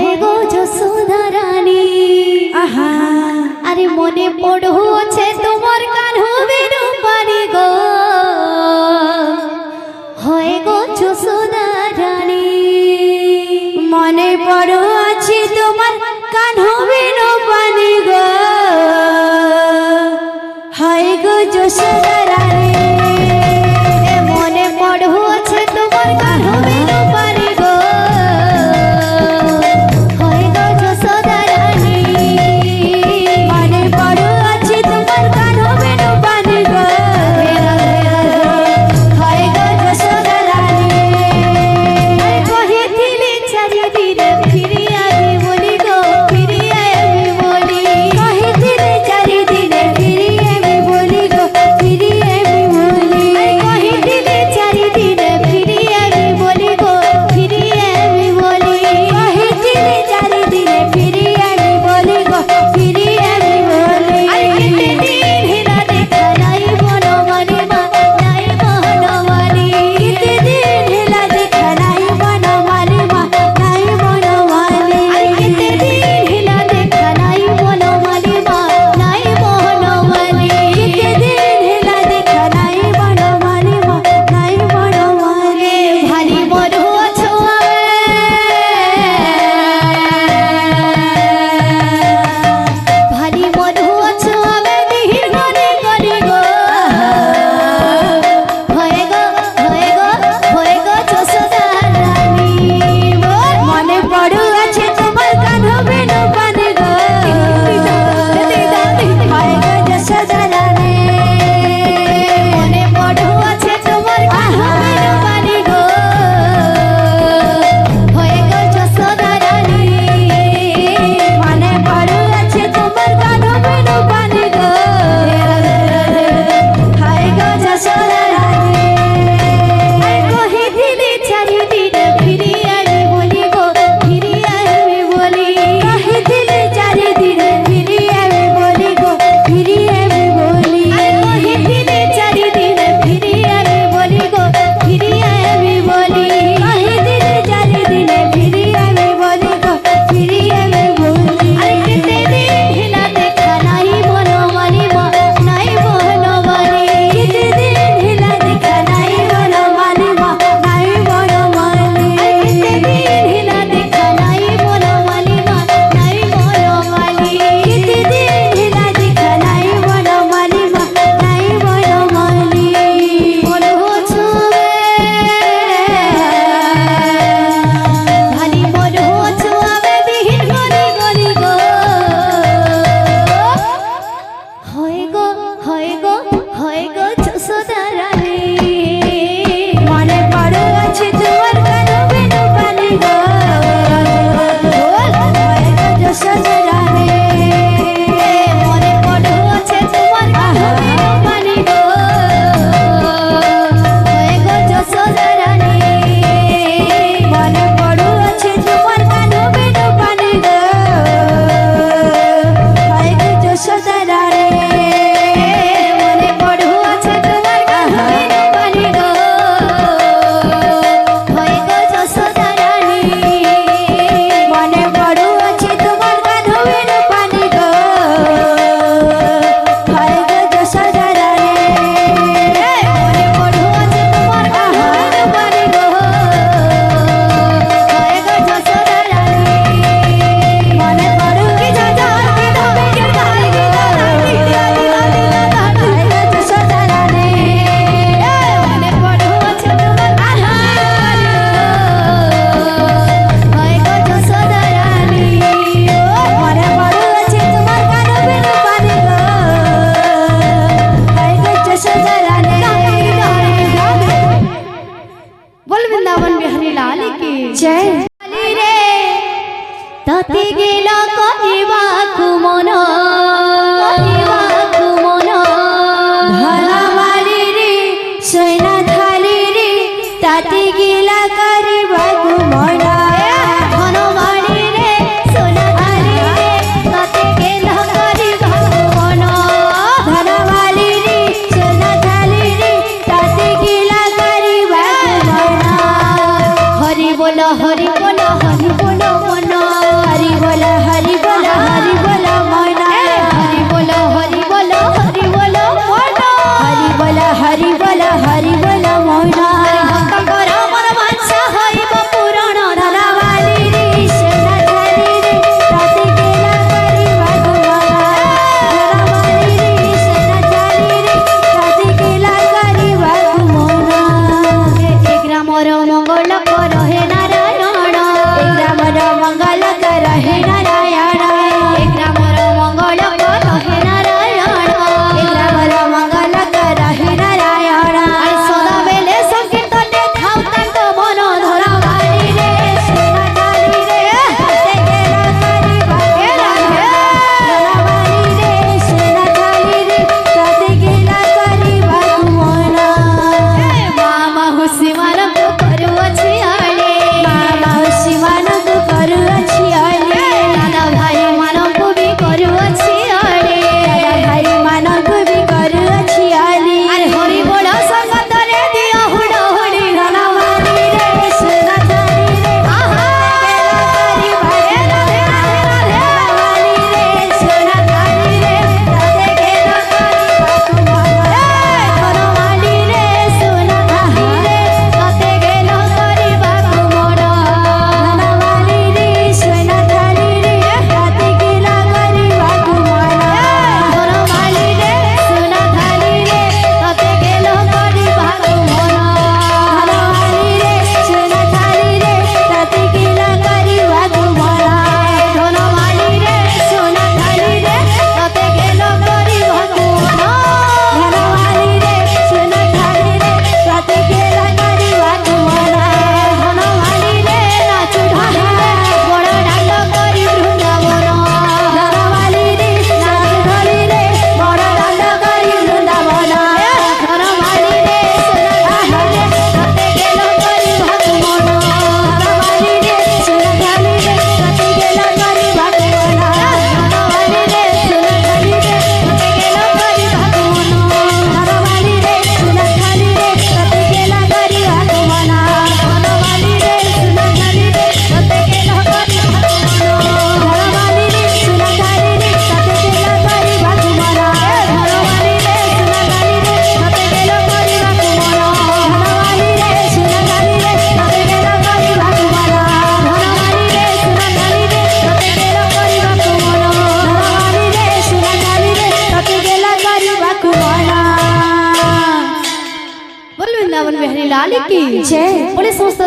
হয়ে গো যশোদা রানী। আহা আরে মনে পড়ছে তোমার কানবের পানি গো, হয়ে গো যশোদা রানী। মনে পড়ো আছে তোমার কানবের পানি গো, হয় গো যশোদা রানী। মনে পড়ছে তোমার কানবের পানি গো, হয়ে গো যশোদা রানী। মনে পড়ো আছে তোমার কানবের পানি গো, হয় গো যশোদা রানী। কহিছিলে চারিদিনে ফিরিয়া আমি বলি গো, ফিরিয়া আমি বলি। কহিছিলে চারিদিনে ফিরিয়ে আমি বলি গো, ফিরিয়ে আমি বলি। কহিছিলে চারিদিনে ফিরিয়া আমি বলি গো, ফিরিয়া আমি বলি। কহিছিলে চারিদিনে ফিরিয়ে আমি বলি গো, ফিরিয়ে আমি বলি। কেটে দিন হেলা দেখা নাই বনমালী মা, নাই বনমালী। কেটে দিন হেলা দেখা নাই বনমালী মা, নাই বনমালী। কেটে দিন হেলা দেখা নাই বনমালী মা, নাই বনমালী। কেটে দিন হেলা দেখা নাই বনমালী মা, নাই বনমালী। ভারী বড় আছো ভারী বড় আছো আমি দিহির ঘরে করি গো, হয়ে গো হয়ে গো হয়ে গো যশোদা রানী। মনে পড়ো আছে তোমার কানবের পানি গো, হয় গো যশোদা রানী। মনে পড়ো আছে তোমার কানবের পানি গো, হয়ে গো যশোদা রানী। মনে পড়ো আছে তোমার কানবের পানি গো, হয় গো যশোদা রানী। কহিছিলে চারিদিনে ফিরিয়া আমি বলি গো, ফিরিয়া আমি বলি। কহিছিলে চারিদিনে ফিরিয়ে আমি বলি গো, ফিরিয়ে আমি বলি। কহিছিলে চারিদিনে ফিরিয়া আমি বলি গো, ফিরিয়া আমি বলি। কহিছিলে চারিদিনে ফিরিয়ে আমি বলি গো, ফিরিয়ে আমি বলি। কেটে দিন হেলা দেখা নাই বনমালী মা, নাই বনমালী। কেটে দিন হেলা দেখা নাই বনমালী মা, নাই বনমালী। কেটে দিন হেলা দেখা নাই বনমালী মা, নাই বনমালী। কেটে দিন হেলা দেখা নাই বনমালী মা, নাই বনমালী। বড় হছো ভারী বড় হছো আমি দিহির ঘরে গলি গো, হয়ে গো হয়ে গো হয়ে গো যশোদা রানী। মনে পড়ো আছে তোমার কানবের পানি গো, হয় গো যশোদা রানী। মনে পড়ছে তোমার কানবের পানি গো, হয়ে গো যশোদা রানী। মনে পড়ো আছে তোমার কানবের পানি গো, হয় গো যশোদা রানী। মনে পড়ছে তোমার কানবের পানি গো, হয়ে গো যশোদা রানী। মনে পড়ো আছে তোমার কানবের পানি গো, হয় গো যশোদা রানী। মনে পড়ছে তোমার কানবের পানি গো, হয়ে গো যশোদা রানী। মনে পড়ো কি যা কি ধবে কি ধাই কি ধাই কি ধাই হয় গো যশোদা রানী। মনে পড়ছে তোমার হয়ে গো যশোদা রানী। মনে পড়ো আছে তোমার কানবের পানি গো, হয় গো যশোদা রানী। बोल वृंदावन बिहारी लाल की জয়। রে তাতে গেল কহিবা কুমন, কহিবা কুমন। ধনবাড়ি রে সৈনা থালি রে, তাতে গিলা করিবা গুমনা। ধনবাড়ি রে সোনা থালি রে তাতে গেল কহিবা কুমন। ধনবাড়ি রে সৈনা থালি রে, তাতে গিলা করিবা গুমনা। হরি বল হরি বল হরি বল মন। लाल की जय। बोले समस्त